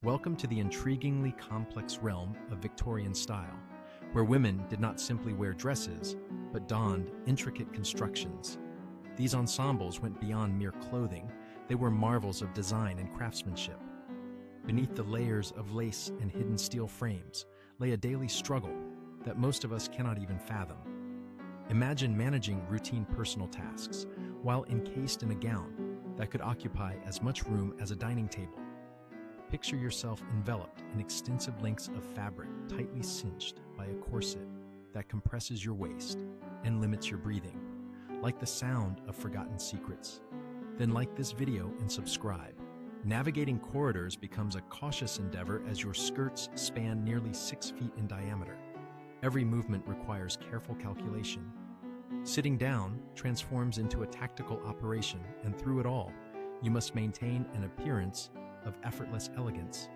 Welcome to the intriguingly complex realm of Victorian style, where women did not simply wear dresses, but donned intricate constructions. These ensembles went beyond mere clothing. They were marvels of design and craftsmanship. Beneath the layers of lace and hidden steel frames lay a daily struggle that most of us cannot even fathom. Imagine managing routine personal tasks while encased in a gown that could occupy as much room as a dining table. Picture yourself enveloped in extensive lengths of fabric tightly cinched by a corset that compresses your waist and limits your breathing, like the sound of forgotten secrets. Then like this video and subscribe. Navigating corridors becomes a cautious endeavor as your skirts span nearly 6 feet in diameter. Every movement requires careful calculation. Sitting down transforms into a tactical operation, and through it all, you must maintain an appearance of effortless elegance.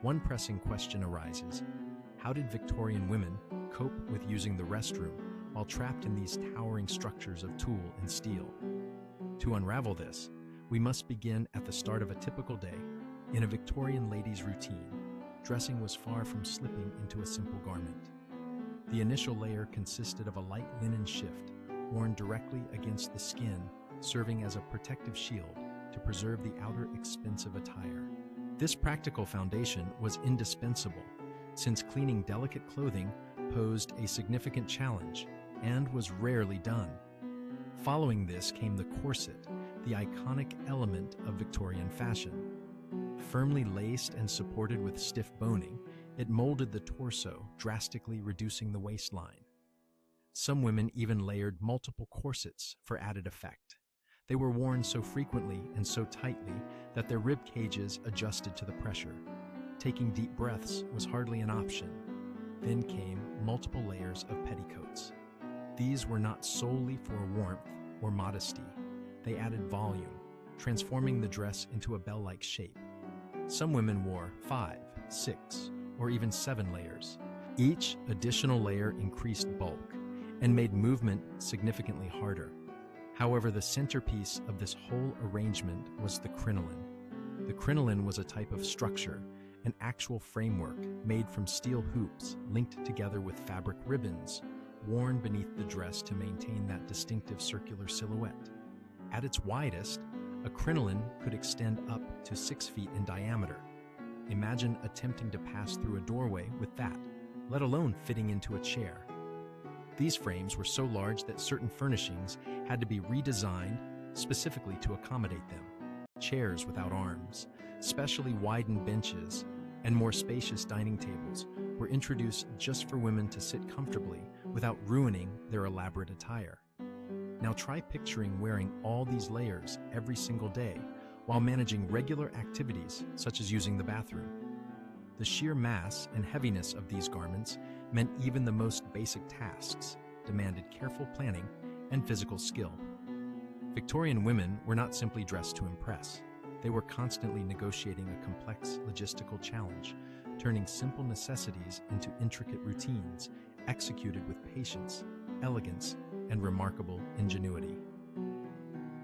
One pressing question arises: how did Victorian women cope with using the restroom while trapped in these towering structures of tulle and steel? To unravel this, we must begin at the start of a typical day. In a Victorian lady's routine, dressing was far from slipping into a simple garment. The initial layer consisted of a light linen shift worn directly against the skin, serving as a protective shield to preserve the outer expensive attire. This practical foundation was indispensable, since cleaning delicate clothing posed a significant challenge and was rarely done. Following this came the corset, the iconic element of Victorian fashion. Firmly laced and supported with stiff boning, it molded the torso, drastically reducing the waistline. Some women even layered multiple corsets for added effect. They were worn so frequently and so tightly that their rib cages adjusted to the pressure. Taking deep breaths was hardly an option. Then came multiple layers of petticoats. These were not solely for warmth or modesty. They added volume, transforming the dress into a bell-like shape. Some women wore 5, 6, or even 7 layers. Each additional layer increased bulk and made movement significantly harder. However, the centerpiece of this whole arrangement was the crinoline. The crinoline was a type of structure, an actual framework made from steel hoops linked together with fabric ribbons, worn beneath the dress to maintain that distinctive circular silhouette. At its widest, a crinoline could extend up to 6 feet in diameter. Imagine attempting to pass through a doorway with that, let alone fitting into a chair. These frames were so large that certain furnishings had to be redesigned specifically to accommodate them. Chairs without arms, specially widened benches, and more spacious dining tables were introduced just for women to sit comfortably without ruining their elaborate attire. Now try picturing wearing all these layers every single day while managing regular activities such as using the bathroom. The sheer mass and heaviness of these garments meant even the most basic tasks demanded careful planning and physical skill. Victorian women were not simply dressed to impress. They were constantly negotiating a complex logistical challenge, turning simple necessities into intricate routines executed with patience, elegance, and remarkable ingenuity.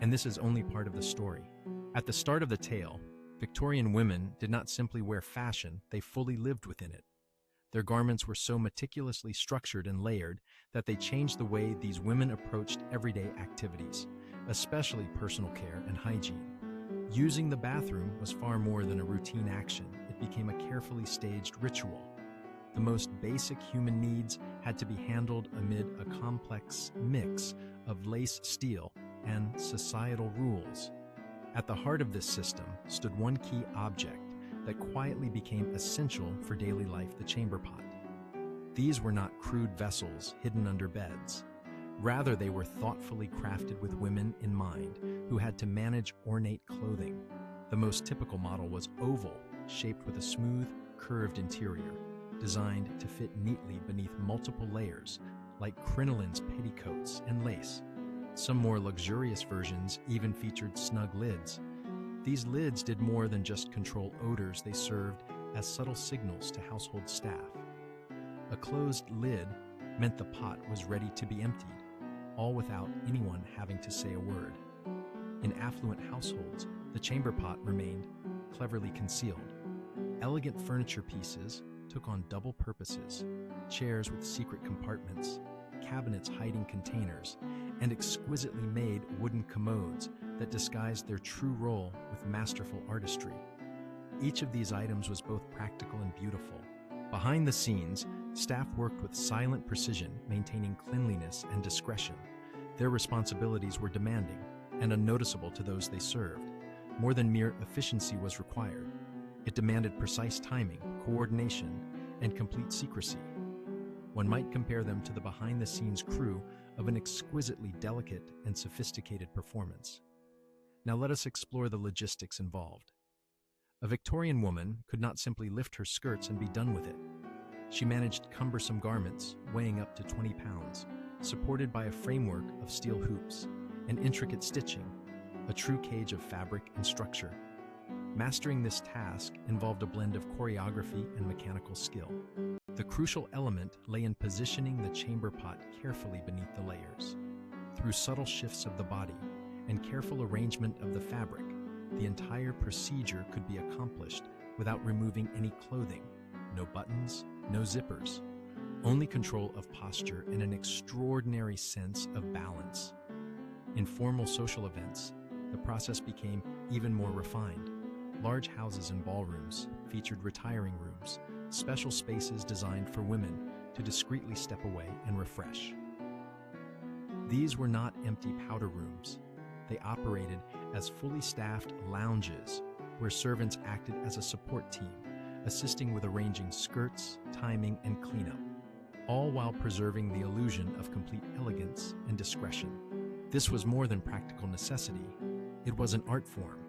And this is only part of the story. At the start of the tale, Victorian women did not simply wear fashion, they fully lived within it. Their garments were so meticulously structured and layered that they changed the way these women approached everyday activities, especially personal care and hygiene. Using the bathroom was far more than a routine action. It became a carefully staged ritual. The most basic human needs had to be handled amid a complex mix of lace, steel, and societal rules. At the heart of this system stood one key object that quietly became essential for daily life: the chamber pot. These were not crude vessels hidden under beds. Rather, they were thoughtfully crafted with women in mind who had to manage ornate clothing. The most typical model was oval, shaped with a smooth, curved interior, designed to fit neatly beneath multiple layers, like crinoline's petticoats and lace. Some more luxurious versions even featured snug lids. These lids did more than just control odors, they served as subtle signals to household staff. A closed lid meant the pot was ready to be emptied, all without anyone having to say a word. In affluent households, the chamber pot remained cleverly concealed. Elegant furniture pieces took on double purposes: chairs with secret compartments, cabinets hiding containers, and exquisitely made wooden commodes that disguised their true role with masterful artistry. Each of these items was both practical and beautiful. Behind the scenes, staff worked with silent precision, maintaining cleanliness and discretion. Their responsibilities were demanding and unnoticeable to those they served. More than mere efficiency was required. It demanded precise timing, coordination, and complete secrecy. One might compare them to the behind-the-scenes crew of an exquisitely delicate and sophisticated performance. Now let us explore the logistics involved. A Victorian woman could not simply lift her skirts and be done with it. She managed cumbersome garments weighing up to 20 pounds, supported by a framework of steel hoops and intricate stitching, a true cage of fabric and structure. Mastering this task involved a blend of choreography and mechanical skill. The crucial element lay in positioning the chamber pot carefully beneath the layers. Through subtle shifts of the body and careful arrangement of the fabric, the entire procedure could be accomplished without removing any clothing. No buttons, no zippers. Only control of posture and an extraordinary sense of balance. In formal social events, the process became even more refined. Large houses and ballrooms featured retiring rooms, special spaces designed for women to discreetly step away and refresh. These were not empty powder rooms. They operated as fully staffed lounges where servants acted as a support team, assisting with arranging skirts, timing, and cleanup, all while preserving the illusion of complete elegance and discretion. This was more than practical necessity. It was an art form.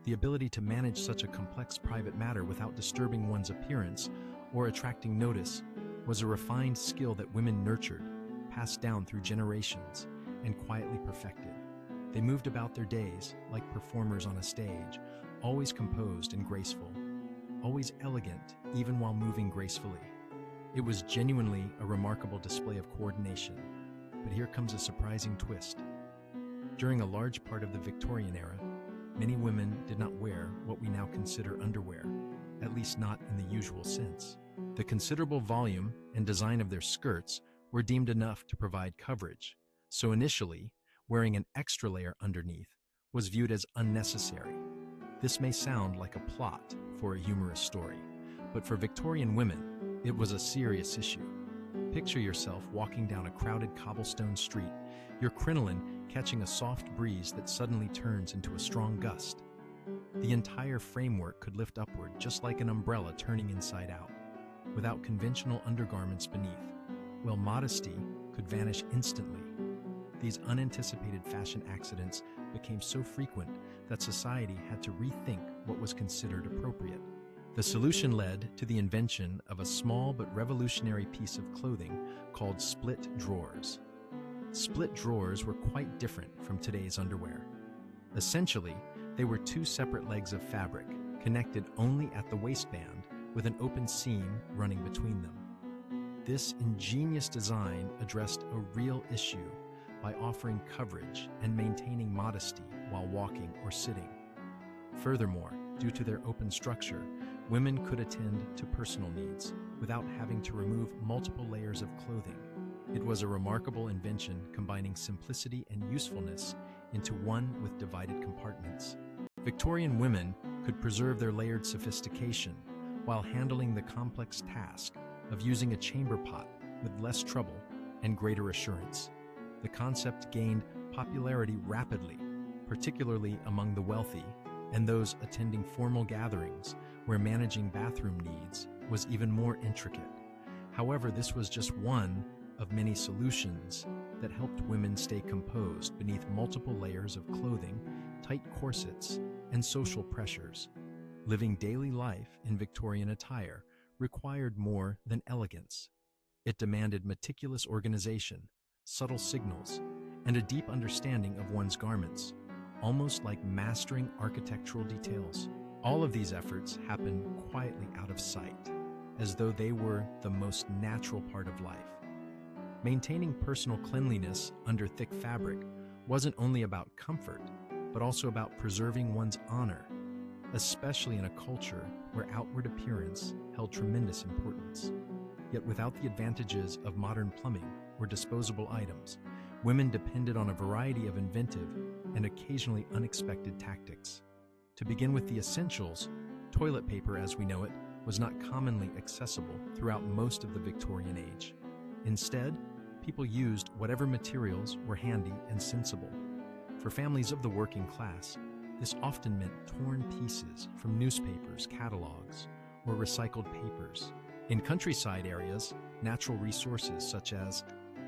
The ability to manage such a complex private matter without disturbing one's appearance or attracting notice was a refined skill that women nurtured, passed down through generations, and quietly perfected. They moved about their days like performers on a stage, always composed and graceful, always elegant even while moving gracefully. It was genuinely a remarkable display of coordination. But here comes a surprising twist. During a large part of the Victorian era, many women did not wear what we now consider underwear, at least not in the usual sense. The considerable volume and design of their skirts were deemed enough to provide coverage, so initially, wearing an extra layer underneath was viewed as unnecessary. This may sound like a plot for a humorous story, but for Victorian women, it was a serious issue. Picture yourself walking down a crowded cobblestone street, your crinoline catching a soft breeze that suddenly turns into a strong gust. The entire framework could lift upward just like an umbrella turning inside out, without conventional undergarments beneath, while modesty could vanish instantly. These unanticipated fashion accidents became so frequent that society had to rethink what was considered appropriate. The solution led to the invention of a small but revolutionary piece of clothing called split drawers. Split drawers were quite different from today's underwear. Essentially, they were two separate legs of fabric, connected only at the waistband with an open seam running between them. This ingenious design addressed a real issue by offering coverage and maintaining modesty while walking or sitting. Furthermore, due to their open structure, women could attend to personal needs without having to remove multiple layers of clothing. It was a remarkable invention combining simplicity and usefulness into one with divided compartments. Victorian women could preserve their layered sophistication while handling the complex task of using a chamber pot with less trouble and greater assurance. The concept gained popularity rapidly, particularly among the wealthy and those attending formal gatherings where managing bathroom needs was even more intricate. However, this was just one of many solutions that helped women stay composed beneath multiple layers of clothing, tight corsets, and social pressures. Living daily life in Victorian attire required more than elegance. It demanded meticulous organization, subtle signals, and a deep understanding of one's garments, almost like mastering architectural details. All of these efforts happened quietly out of sight, as though they were the most natural part of life. Maintaining personal cleanliness under thick fabric wasn't only about comfort, but also about preserving one's honor. especially in a culture where outward appearance held tremendous importance. Yet without the advantages of modern plumbing or disposable items, women depended on a variety of inventive and occasionally unexpected tactics. To begin with the essentials, toilet paper as we know it was not commonly accessible throughout most of the Victorian age. Instead, people used whatever materials were handy and sensible. For families of the working class, this often meant torn pieces from newspapers, catalogs, or recycled papers. In countryside areas, natural resources such as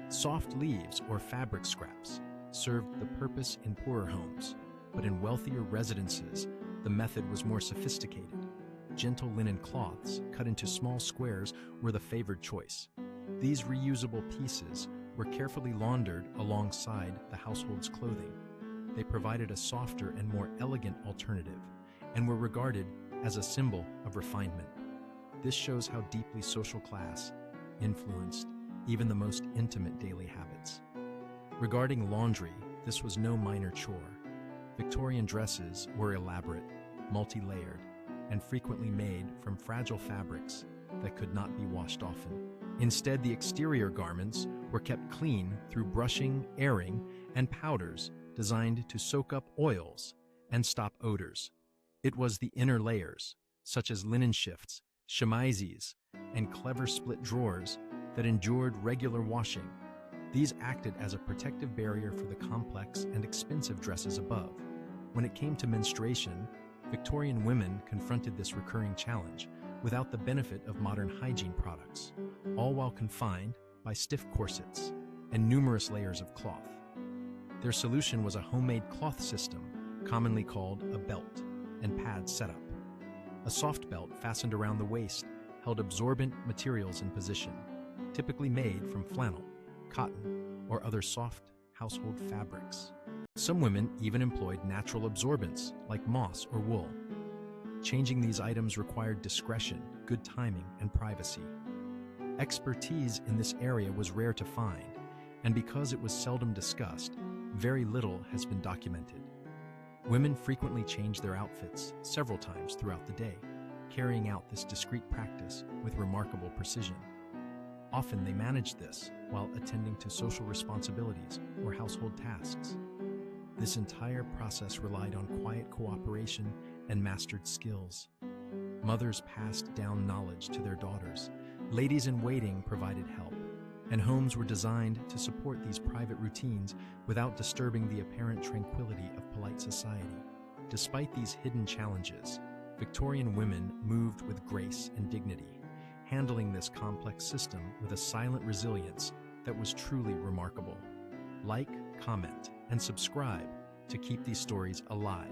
soft leaves or fabric scraps served the purpose in poorer homes, but in wealthier residences, the method was more sophisticated. Gentle linen cloths, cut into small squares, were the favored choice. These reusable pieces were carefully laundered alongside the household's clothing. They provided a softer and more elegant alternative, and were regarded as a symbol of refinement. This shows how deeply social class influenced even the most intimate daily habits. Regarding laundry, this was no minor chore. Victorian dresses were elaborate, multi-layered, and frequently made from fragile fabrics that could not be washed often. Instead, the exterior garments were kept clean through brushing, airing, and powders designed to soak up oils and stop odors. It was the inner layers, such as linen shifts, chemises, and clever split drawers, that endured regular washing. These acted as a protective barrier for the complex and expensive dresses above. When it came to menstruation, Victorian women confronted this recurring challenge without the benefit of modern hygiene products, all while confined by stiff corsets and numerous layers of cloth. Their solution was a homemade cloth system, commonly called a belt, and pad setup. A soft belt fastened around the waist held absorbent materials in position, typically made from flannel, cotton, or other soft household fabrics. Some women even employed natural absorbents like moss or wool. Changing these items required discretion, good timing, and privacy. Expertise in this area was rare to find, and because it was seldom discussed, very little has been documented. Women frequently changed their outfits several times throughout the day, carrying out this discreet practice with remarkable precision. Often they managed this while attending to social responsibilities or household tasks. This entire process relied on quiet cooperation and mastered skills. Mothers passed down knowledge to their daughters, ladies-in-waiting provided help, and homes were designed to support these private routines without disturbing the apparent tranquility of polite society. Despite these hidden challenges, Victorian women moved with grace and dignity, handling this complex system with a silent resilience that was truly remarkable. Like, comment, and subscribe to keep these stories alive.